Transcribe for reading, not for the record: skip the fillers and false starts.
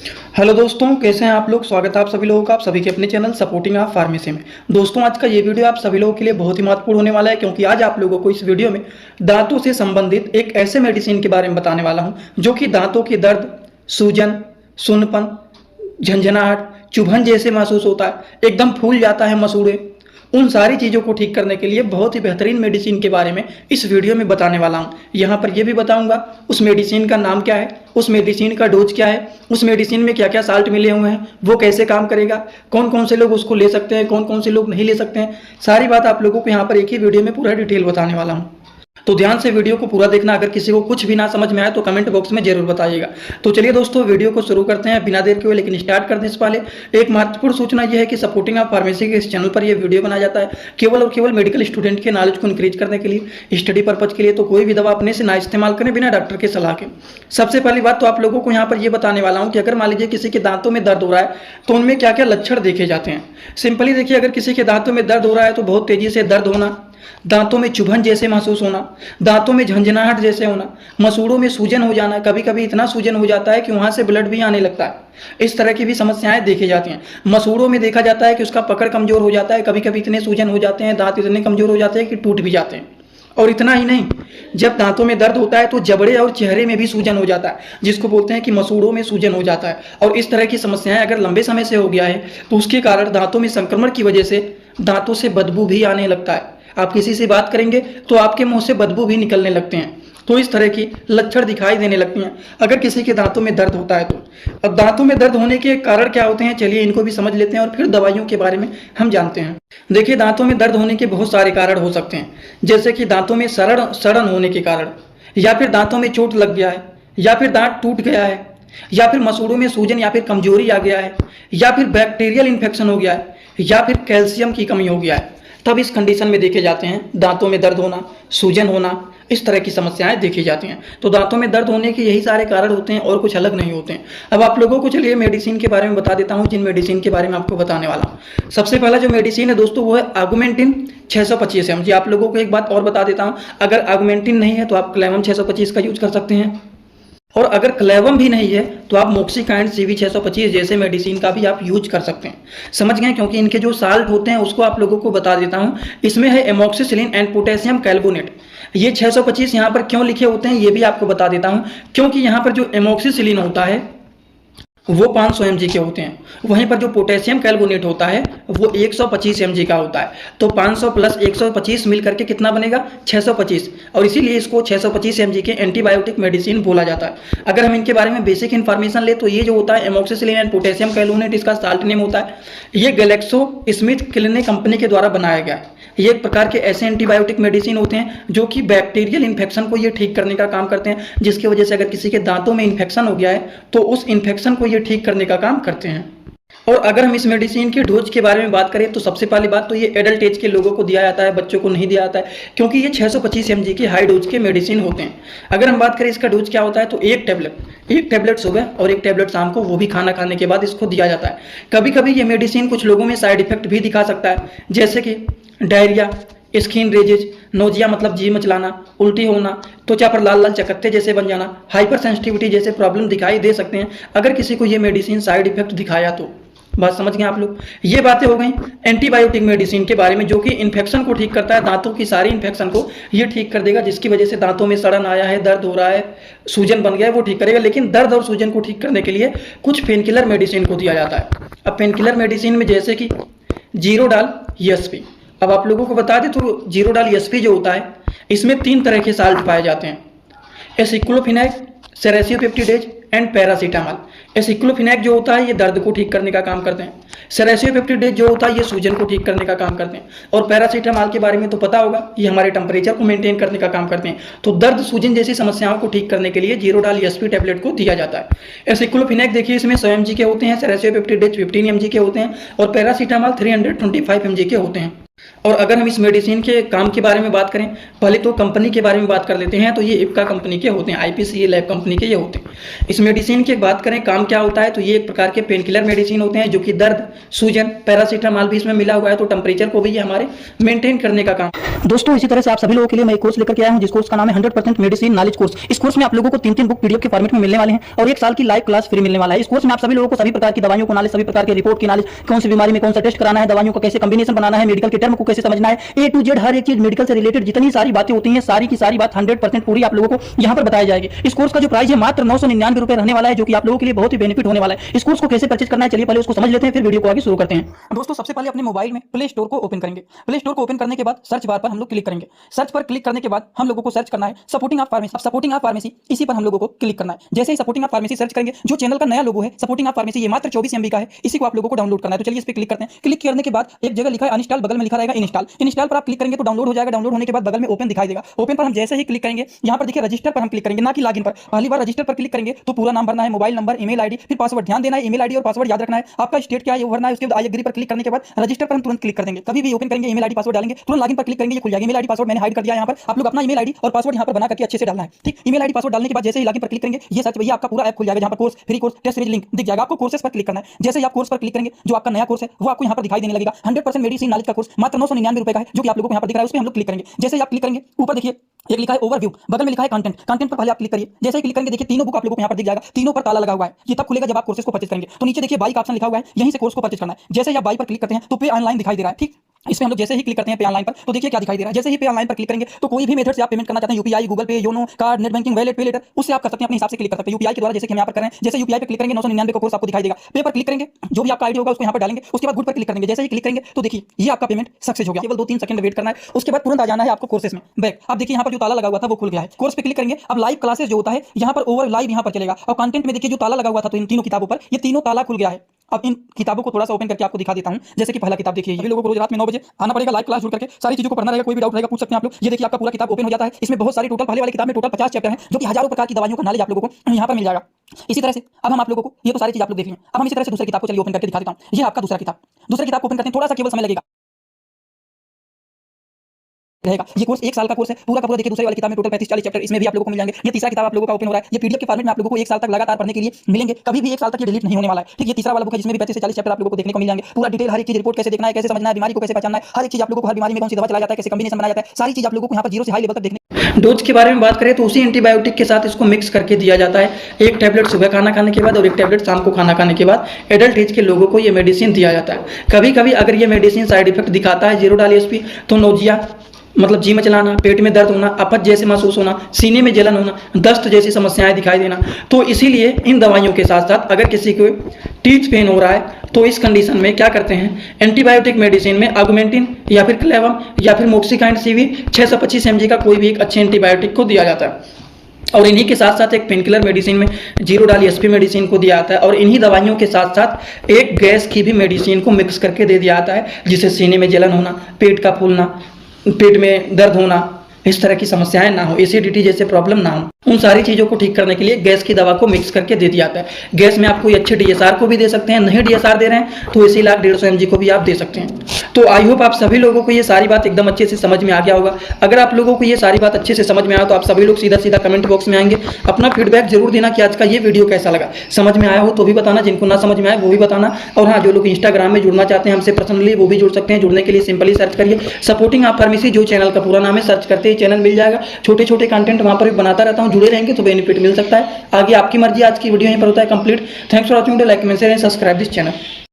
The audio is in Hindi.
हेलो दोस्तों, कैसे हैं आप लोग। स्वागत है आप सभी लोगों का, आप सभी के अपने चैनल सपोर्टिंग ऑफ फार्मेसी में। दोस्तों, आज का ये वीडियो आप सभी लोगों के लिए बहुत ही महत्वपूर्ण होने वाला है, क्योंकि आज आप लोगों को इस वीडियो में दांतों से संबंधित एक ऐसे मेडिसिन के बारे में बताने वाला हूं जो कि दांतों के दर्द, सूजन, सुन्नपन, झंझनाहट, चुभन जैसे महसूस होता है, एकदम फूल जाता है मसूड़े, उन सारी चीज़ों को ठीक करने के लिए बहुत ही बेहतरीन मेडिसिन के बारे में इस वीडियो में बताने वाला हूं। यहाँ पर यह भी बताऊंगा उस मेडिसिन का नाम क्या है, उस मेडिसिन का डोज क्या है, उस मेडिसिन में क्या क्या साल्ट मिले हुए हैं, वो कैसे काम करेगा, कौन कौन से लोग उसको ले सकते हैं, कौन कौन से लोग नहीं ले सकते हैं। सारी बात आप लोगों को यहाँ पर एक ही वीडियो में पूरा डिटेल बताने वाला हूँ, तो ध्यान से वीडियो को पूरा देखना। अगर किसी को कुछ भी ना समझ में आए तो कमेंट बॉक्स में जरूर बताइएगा। तो चलिए दोस्तों, वीडियो को शुरू करते हैं बिना देर के हुए। लेकिन स्टार्ट करने से पहले एक महत्वपूर्ण सूचना यह है कि सपोर्टिंग ऑफ फार्मेसी के इस चैनल पर यह वीडियो बनाया जाता है केवल और केवल मेडिकल स्टूडेंट के नॉलेज को इंक्रीज करने के लिए, स्टडी पर्पज के लिए। तो कोई भी दवा अपने से ना इस्तेमाल करें बिना डॉक्टर की सलाह के। सबसे पहली बात तो आप लोगों को यहाँ पर यह बताने वाला हूँ कि अगर मान लीजिए किसी के दांतों में दर्द हो रहा है तो उनमें क्या क्या लक्षण देखे जाते हैं। सिंपली देखिए, अगर किसी के दांतों में दर्द हो रहा है तो बहुत तेजी से दर्द होना, दांतों में चुभन जैसे महसूस होना, दांतों में झंझनाहट जैसे होना, मसूड़ों में सूजन हो जाना, कभी कभी इतना सूजन हो जाता है कि वहां से ब्लड भी आने लगता है। इस तरह की भी समस्याएं देखी जाती हैं। मसूड़ों में देखा जाता है कि उसका पकड़ कमजोर हो जाता है, कभी कभी इतने सूजन हो जाते हैं, दांत इतने कमजोर हो जाते हैं कि टूट भी जाते हैं। और इतना ही नहीं, जब दांतों में दर्द होता है तो जबड़े और चेहरे में भी सूजन हो जाता है, जिसको बोलते हैं कि मसूड़ों में सूजन हो जाता है। और इस तरह की समस्याएं अगर लंबे समय से हो गया है तो उसके कारण दांतों में संक्रमण की वजह से दांतों से बदबू भी आने लगता है। आप किसी से बात करेंगे तो आपके मुंह से बदबू भी निकलने लगते हैं। तो इस तरह की लक्षण दिखाई देने लगती हैं अगर किसी के दांतों में दर्द होता है तो। अब दांतों में दर्द होने के कारण क्या होते हैं, चलिए इनको भी समझ लेते हैं और फिर दवाइयों के बारे में हम जानते हैं। देखिए, दांतों में दर्द होने के बहुत सारे कारण हो सकते हैं, जैसे कि दांतों में सड़न होने के कारण, या फिर दांतों में चोट लग गया है, या फिर दांत टूट गया है, या फिर मसूड़ों में सूजन या फिर कमजोरी आ गया है, या फिर बैक्टीरियल इन्फेक्शन हो गया है, या फिर कैल्शियम की कमी हो गया है। तब इस कंडीशन में देखे जाते हैं दांतों में दर्द होना, सूजन होना, इस तरह की समस्याएं देखी जाती हैं। तो दांतों में दर्द होने के यही सारे कारण होते हैं और कुछ अलग नहीं होते हैं। अब आप लोगों को चलिए मेडिसिन के बारे में बता देता हूं, जिन मेडिसिन के बारे में आपको बताने वाला हूं। सबसे पहला जो मेडिसिन है दोस्तों वो है ऑगमेंटिन 625 mg। आप लोगों को एक बात और बता देता हूं, अगर ऑगमेंटिन नहीं है तो आप क्लेवम 625 का यूज कर सकते हैं, और अगर क्लेवम भी नहीं है तो आप मोक्सिकाइंड CV 625 जैसे मेडिसिन का भी आप यूज कर सकते हैं। समझ गए, क्योंकि इनके जो साल्ट होते हैं उसको आप लोगों को बता देता हूं। इसमें है एमोक्सिसिलिन एंड पोटेशियम कैल्बोनेट। ये 625 यहाँ पर क्यों लिखे होते हैं ये भी आपको बता देता हूं, क्योंकि यहाँ पर जो एमोक्सिसिलिन होता है वो 500 mg के होते हैं, वहीं पर जो पोटेशियम कैल्बोनेट होता है वो 125 mg का होता है। तो 500 प्लस 125 मिल करके कितना बनेगा, 625, और इसीलिए इसको 625 mg के एंटीबायोटिक मेडिसिन बोला जाता है। अगर हम इनके बारे में बेसिक इन्फॉर्मेशन ले तो ये जो होता है एमोक्सिसिलिन एंड पोटेशियम कैल्बोनेट, इसका साल्ट नेम होता है। ये गैलेक्सो स्मिथ क्लिनिक कंपनी के द्वारा बनाया गया है। ये एक प्रकार के ऐसे एंटीबायोटिक मेडिसिन होते हैं जो कि बैक्टीरियल इन्फेक्शन को ये ठीक करने का काम करते हैं, जिसकी वजह से अगर किसी के दांतों में इन्फेक्शन हो गया है तो उस इन्फेक्शन को ये ठीक करने का काम करते हैं। और अगर हम इस मेडिसिन के डोज के बारे में बात करें तो सबसे पहली बात तो ये एडल्ट एज के लोगों को दिया जाता है, बच्चों को नहीं दिया जाता है, क्योंकि ये 625 mg के हाई डोज के मेडिसिन होते हैं। अगर हम बात करें इसका डोज क्या होता है तो एक टैबलेट सुबह और एक टैबलेट शाम को, वो भी खाना खाने के बाद इसको दिया जाता है। कभी कभी ये मेडिसिन कुछ लोगों में साइड इफेक्ट भी दिखा सकता है, जैसे कि डायरिया, स्किन रेजेज, नोजिया मतलब जी मचलाना, उल्टी होना, त्वचा पर लाल लाल चकत्ते जैसे बन जाना, हाइपर सेंसिटिविटी जैसे प्रॉब्लम दिखाई दे सकते हैं अगर किसी को ये मेडिसिन साइड इफेक्ट दिखाया तो। बात समझ गए आप लोग। ये बातें हो गई एंटीबायोटिक मेडिसिन के बारे में, जो कि इन्फेक्शन को ठीक करता है, दांतों की सारी इन्फेक्शन को ये ठीक कर देगा, जिसकी वजह से दांतों में सड़न आया है, दर्द हो रहा है, सूजन बन गया है, वो ठीक करेगा। लेकिन दर्द और सूजन को ठीक करने के लिए कुछ पेनकिलर मेडिसिन को दिया जाता है। अब पेनकिलर मेडिसिन में जैसे कि जीरोडाल ESP। अब आप लोगों को बता दें तो जीरोडाल ESP जो होता है इसमें 3 तरह के साल्ट पाए जाते हैं, एसिक्लोफिनैक, सेरेसियोपेप्टिडेज एंड पैरासीटामॉल। एसिक्लोफिनैक जो होता है ये दर्द को ठीक करने का काम करते हैं, सेरेसियोपेप्टिडेज जो होता है ये सूजन को ठीक करने का काम करते हैं, और पैरासीटामॉल के बारे में तो पता होगा, ये हमारे टेम्परेचर को मेंटेन करने का काम करते हैं। तो दर्द सूजन जैसी समस्याओं को ठीक करने के लिए जीरोडाल ESP टैबलेट को दिया जाता है। एसिक्लोफिनैक देखिए इसमें 100 mg के होते हैं, सेरेसियोपेप्टिडेज 15 mg के होते हैं, और पैरासीटामॉल 325 mg के होते हैं। और अगर हम इस मेडिसिन के काम के बारे में बात करें, पहले तो कंपनी के बारे में बात कर लेते हैं। तो ये इप्का कंपनी के होते हैं, आईपीसीए लैब कंपनी के ये होते हैं। इस मेडिसिन की बात करें काम क्या होता है, तो ये एक प्रकार के पेन किलर मेडिसिन होते हैं जो कि दर्द, सूजन, पैरासीटामॉल भी इसमें मिला हुआ है, तो टेम्परेचर को भी ये हमारे मेंटेन करने का काम। दोस्तों इसी तरह से आप सभी लोगों के लिए मैं एक कोर्स लेकर के आया हूं, जिस कोर्स का नाम है 100% मेडिसिन नॉलेज कोर्स। इस कोर्स में आप लोगों को 3 बुक पीडीएफ के फॉर्मेट में मिलने वाले हैं और 1 साल की लाइव क्लास फ्री मिलने वाला है। इस कोर्स में आप सभी लोगों को सभी प्रकार की दवाइयों को नॉलेज, सभी प्रकार के रिपोर्ट की नॉलेज, कौन सी बीमारी में कौन सा टेस्ट कराना है, दवाइयों का कैसे कॉम्बिनेशन बनाना है, मेडिकल के टर्म को कैसे समझना है, ए टू जेड हर एक चीज मेडिकल से रिलेटेड जितनी सारी बातें होती हैं, सारी की सारी बात 100% पूरी आप लोगों को यहां पर बताई जाएगी। इस कोर्स का जो प्राइस है मात्र 999 रुपए रहने वाला है, जो कि आप लोगों के लिए बहुत ही बेनिफिट होने वाला है। इस कोर्स को कैसे परचेज करना है, चलिए पहले उसको समझ लेते हैं, फिर वीडियो को आगे शुरू करते हैं। दोस्तों सबसे पहले अपने मोबाइल में प्ले स्टोर को ओपन करेंगे। प्ले स्टोर को ओपन करने के बाद सर्च बार पर हम लोग क्लिक करेंगे। सर्च पर क्लिक करने के बाद हम लोगों को सर्च करना है supporting of pharmacy. Supporting of pharmacy इसी पर हम लोगों को क्लिक करना है। जैसे ही सपोर्टिंग ऑफ फार्मेसी सर्च करेंगे, जो चैनल का नया लोगो है सपोर्टिंग ऑफ फार्मेसी, ये मात्र 24 MB का है, इसी को आप लोगों को डाउनलोड करना है। तो चलिए इस पर क्लिक करते हैं। क्लिक करने के बाद एक जगह लिखा है अनइंस्टॉल, बगल में लिखा रहेगा इंस्टॉल। इंस्टॉल पर आप क्लिक करेंगे तो डाउनलोड हो जाएगा। डाउनलोड होने के बाद बगल में ओपन दिखाई देगा। ओपन पर हम जैसे ही क्लिक करेंगे, यहाँ पर देखिए रजिस्टर पर हम क्लिक करेंगे, ना कि लॉगिन पर। पहली बार रजिस्टर पर क्लिक करेंगे तो पूरा नाम भरना है, मोबाइल नंबर, ईमेल आईडी, फिर पासवर्ड। ध्यान देना है ईमेल आईडी और पासवर्ड याद रखना है। आपका स्टेट क्या है ये भरना है। उसके बाद आई एग्री पर क्लिक करने के बाद रजिस्टर पर हम तुरंत क्लिक कर देंगे। कभी भी ओपन करेंगे ईमेल आईडी पासवर्ड डालेंगे, तुरंत लॉगिन पर क्लिक करेंगे, ये खुल जाएगा। ईमेल आईडी पासवर्ड मैंने हाइड कर दिया। यहाँ पर आप लोग अपना ईमेल आईडी और पासवर्ड यहाँ पर बना करके अच्छे से डालना है, ठीक। ईमेल आईडी पासवर्ड डालने के बाद जैसे ही लॉगिन पर क्लिक करेंगे, ये सर्च भैया आपका पूरा ऐप खुल जाएगा, जहाँ पर course, free course, test series link दिख जाएगा। आपको कोर्सेस पर क्लिक करना है। जैसे ही आप कोर्स पर क्लिक करेंगे, जो आपका नया कोर्स है वो आपको यहाँ पर दिखाई देने लगेगा। 100% मेडिसिन नॉलेज का कोर्स मात्र 999 रुपए का है, जो कि आप लोगों को यहाँ पर दिख रहा है। उस पर हम लोग क्लिक करेंगे। जैसे ही आप क्लिक करेंगे, ऊपर देखिए एक लिखा है ओवरव्यू, बगल में लिखा है कंटेंट। कंटेंट पर पहले आप क्लिक करिए। जैसे ही क्लिक करेंगे देखिए तीनों बुक आप लोगों को यहाँ पर दिख जाएगा। तीनों पर ताला लगा हुआ है। ये तब खुलेगा जब आप कोर्सेस को परचेज करेंगे। तो नीचे देखिए बाई का ऑप्शन लिखा हुआ है, यहीं से कोर्स को परचेज करना है। जैसे ही आप बाई पर क्लिक करते हैं तो पे ऑनलाइन दिखाई दे रहा है, ठीक। इसमें हम लोग जैसे ही क्लिक करते हैं पे ऑनलाइन पर, तो देखिए क्या दिखाई दे रहा है। जैसे ही पे ऑनलाइन पर क्लिक करेंगे तो कोई भी मेथड से आप पेमेंट करना चाहते हैं, यूपीआई, गूगल पे, YONO, card, net banking, wallet, पे लेटर, उससे आप कर सकते हैं, अपने हिसाब से क्लिक कर सकते हैं। यूपीआई के द्वारा जैसे कि हम यहाँ पर कर रहे हैं। जैसे यूपीआई पे क्लिक करेंगे 999 का कोर्स आपको दिखाई देगा। पे पर क्लिक करेंगे, जो भी आपका आईडी होगा उसको यहाँ पर डालेंगे। उसके बाद गुड पर क्लिक करेंगे। जैसे ही क्लिक करेंगे तो देखिए ये आपका पेमेंट सक्सेस हो गया। केवल 2-3 सेकंड वेट करना है, उसके बाद तुरंत आ जाना है आपको कोर्सेस में बैक। अब देखिए यहाँ पर जो ताला लगा हुआ था वो खुल गया है। कोर्स पे क्लिक करेंगे। अब लाइव क्लासेस जो होता है यहाँ पर ओवर लाइव यहाँ पर चलेगा। और कंटेंट में देखिए जो ताला लगा हुआ था तो इन तीनों किताबों पर, ये तीनों ताला खुल गया है। अब इन किताबों को थोड़ा सा ओपन करके आपको दिखा देता हूं। जैसे कि पहला किताब देखिए, ये लोगों को रोज रात में 9 बजे आना पड़ेगा, लाइव क्लास जुड़ करके सारी चीजों को पढ़ना रहेगा। कोई भी डाउट रहेगा पूछ सकते हैं आप लोग। ये देखिए आपका पूरा किताब ओपन हो जाता है। इसमें बहुत सारी टोटल, पहले वाली किताब में टोटल 50 चैप्टर हैं, जो कि हजारों प्रकार की दवाइयों का नॉलेज आप लोगों को यहाँ पर मिल जाएगा। इसी तरह से अब हम आप लोगों को ये तो सारी चीज आप लोग देख लें। अब हम इसी तरह से दूसरी किताब को चलिए ओपन करके दिखा देता हूं। ये आपका दूसरा किताब। दूसरी किताब ओपन करते हैं, थोड़ा सा केवल समय लगेगा रहेगा। ये कोर्स 1 साल का कोर्स है पूरा का पूरा। देखिए दूसरी वाली किताब में टोटल 35-40 चैप्टर इसमें भी आप लोगों को मिल जाएंगे। ये तीसरा किताब आप लोगों का ओपन हो रहा है। ये पीडीएफ के फॉर्मेट में आप लोगों को 1 साल तक लगातार पढ़ने के लिए मिलेंगे। कभी भी 1 साल तक ये डिलीट नहीं होने वाला है, ठीक। ये तीसरा वाला बुक है जिसमें भी 35 से 40 चैप्टर आप लोगों को देखने को मिल जाएंगे। पूरा डिटेल हर एक चीज, रिपोर्ट कैसे देखना है, कैसे समझना है, बीमारी को कैसे पहचानना है, हर एक चीज आप लोगों को, हर बीमारी में कौन सी दवा चलाया जाता है, कैसे कॉम्बिनेशन बनाया जाता है, सारी चीज आप लोगों को यहाँ पर जीरो से हाई लेवल तक देखने। डोज के बारे में बात करें तो उसी एंटीबायोटिक के साथ इसको मिक्स करके दिया जाता है। एक टैबलेट सुबह खाना खाने के बाद और एक टैबलेट शाम को खाना खाने के बाद एडल्ट एज के लोगों को ये मेडिसिन दिया जाता है। कभी कभी अगर ये मेडिसिन साइड इफेक्ट दिखाता है जीरो डालिएसपी, तो नोजिया मतलब जी मचलाना, पेट में दर्द होना, अपच जैसे महसूस होना, सीने में जलन होना, दस्त जैसी समस्याएं दिखाई देना, तो इसीलिए इन दवाइयों के साथ साथ अगर किसी को टीथ पेन हो रहा है तो इस कंडीशन में क्या करते हैं, एंटीबायोटिक मेडिसिन में ऑगमेंटिन या फिर क्लेवम या फिर मोक्सिकाइंड सीवी 625 mg का कोई भी एक अच्छे एंटीबायोटिक को दिया जाता है। और इन्हीं के साथ साथ एक पेनकिलर मेडिसिन में जीरो डालिएसपी मेडिसिन को दिया जाता है। और इन्हीं दवाइयों के साथ साथ एक गैस की भी मेडिसिन को मिक्स करके दे दिया जाता है, जिससे सीने में जलन होना, पेट का फूलना, पेट में दर्द होना, इस तरह की समस्याएं ना हो, एसिडिटी जैसे प्रॉब्लम ना हो, उन सारी चीज़ों को ठीक करने के लिए गैस की दवा को मिक्स करके दे दिया जाता है। गैस में आप कोई अच्छे डीएसआर को भी दे सकते हैं, नहीं डीएसआर दे रहे हैं तो इसी 150 mg को भी आप दे सकते हैं। तो आई होप आप सभी लोगों को ये सारी बात एकदम अच्छे से समझ में आ गया होगा। अगर आप लोगों को ये सारी बात अच्छे से समझ में आया तो आप सभी लोग सीधा सीधा कमेंट बॉक्स में आएंगे, अपना फीडबैक जरूर देना कि आज का ये वीडियो कैसा लगा। समझ में आया हो तो भी बताना, जिनको ना समझ में आए वो भी बताना। और हाँ, जो लोग इंस्टाग्राम में जुड़ना चाहते हैं हमसे पर्सनली, वो भी जुड़ सकते हैं। जुड़ने के लिए सिंपली सर्च करिए सपोर्टिंग ऑफ फार्मेसी, जो चैनल का पूरा नाम है, सर्च करते ही चैनल मिल जाएगा। छोटे छोटे कंटेंट वहाँ पर भी बनाता रहता हूँ, जुड़े रहेंगे तो बेनिफिट मिल सकता है। आगे आपकी मर्जी। आज की वीडियो यहीं पर होता है complete. Thanks for watching, like, comment, share and subscribe this channel.